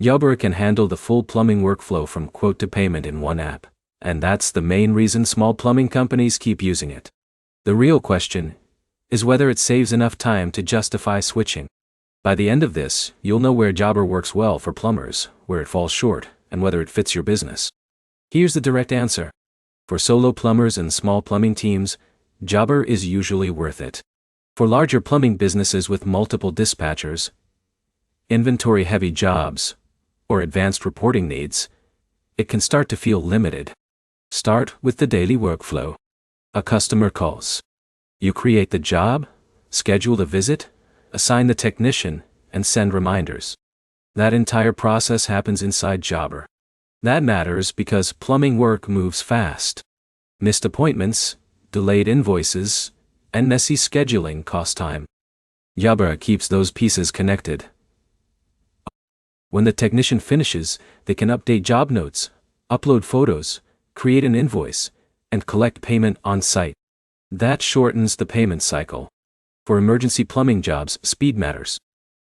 Jobber can handle the full plumbing workflow from quote to payment in one app, and that's the main reason small plumbing companies keep using it. The real question is whether it saves enough time to justify switching. By the end of this, you'll know where Jobber works well for plumbers, where it falls short, and whether it fits your business. Here's the direct answer. For solo plumbers and small plumbing teams, Jobber is usually worth it. For larger plumbing businesses with multiple dispatchers, inventory-heavy jobs, or advanced reporting needs, it can start to feel limited. Start with the daily workflow. A customer calls. You create the job, schedule the visit, assign the technician, and send reminders. That entire process happens inside Jobber. That matters because plumbing work moves fast. Missed appointments, delayed invoices, and messy scheduling cost time. Jobber keeps those pieces connected. When the technician finishes, they can update job notes, upload photos, create an invoice, and collect payment on site. That shortens the payment cycle. For emergency plumbing jobs, speed matters.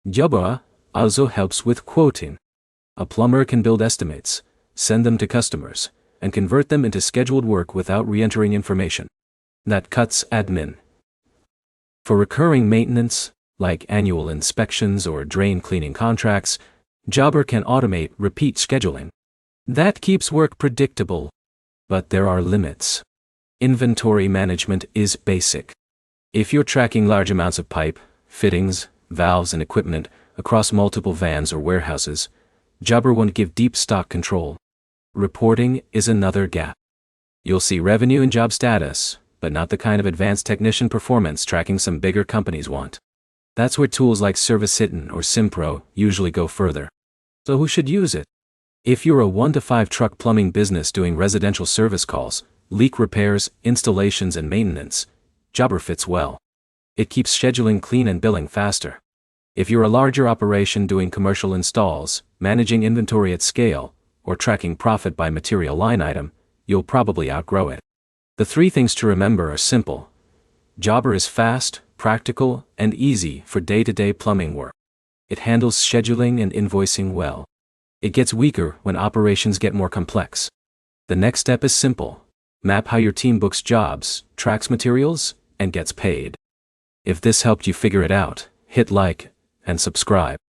Jobber also helps with quoting. A plumber can build estimates, send them to customers, and convert them into scheduled work without re-entering information. That cuts admin. For recurring maintenance, like annual inspections or drain cleaning contracts, Jobber can automate repeat scheduling. That keeps work predictable. But there are limits. Inventory management is basic. If you're tracking large amounts of pipe, fittings, valves, and equipment across multiple vans or warehouses, Jobber won't give deep stock control. Reporting is another gap. You'll see revenue and job status, but not the kind of advanced technician performance tracking some bigger companies want. That's where tools like ServiceHitin or SimPro usually go further. So who should use it? If you're a 1 to 5 truck plumbing business doing residential service calls, leak repairs, installations, and maintenance, Jobber fits well. It keeps scheduling clean and billing faster. If you're a larger operation doing commercial installs, managing inventory at scale, or tracking profit by material line item, you'll probably outgrow it. The 3 things to remember are simple. Jobber is fast, practical, and easy for day-to-day plumbing work. It handles scheduling and invoicing well. It gets weaker when operations get more complex. The next step is simple. Map how your team books jobs, tracks materials, and gets paid. If this helped you figure it out, hit like and subscribe.